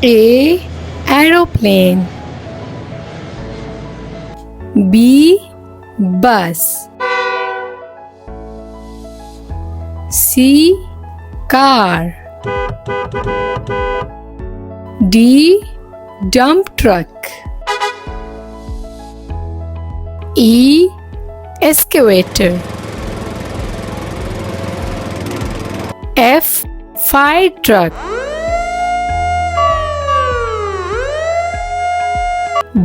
A. Aeroplane. B. Bus. C. Car. D. Dump truck. E. Excavator. F. Fire truck.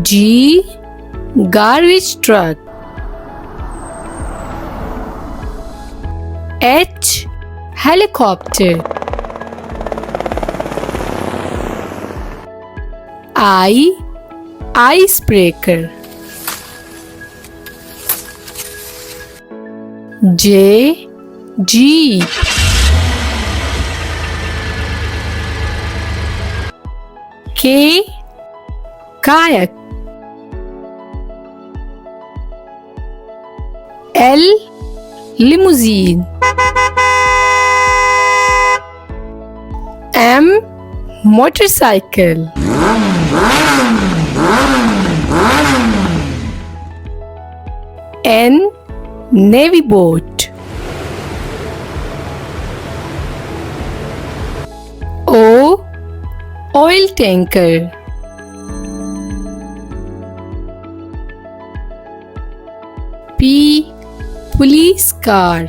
G. Garbage truck. H. Helicopter. I. Icebreaker. J. Jeep. K. Kayak. L. Limousine. M. Motorcycle. N. Navy boat. O. Oil tanker. P. Police car.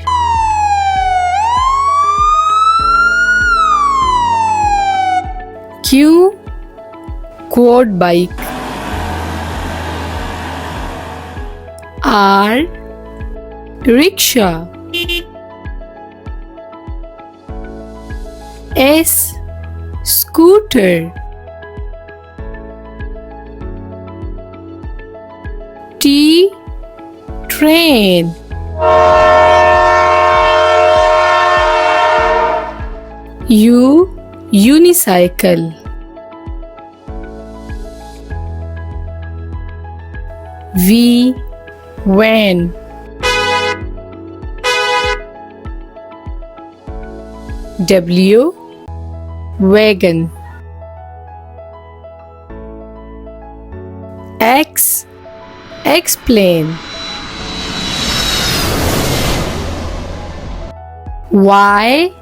Q. Quad bike. R. Rickshaw. S. Scooter. T. Train. U. Unicycle. V. Van. W. Wagon. X. Explain. Y.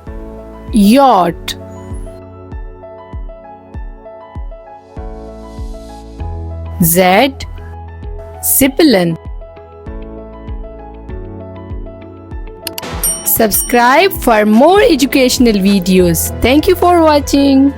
Yacht. Z. Zeppelin. Subscribe for more educational videos. Thank you for watching.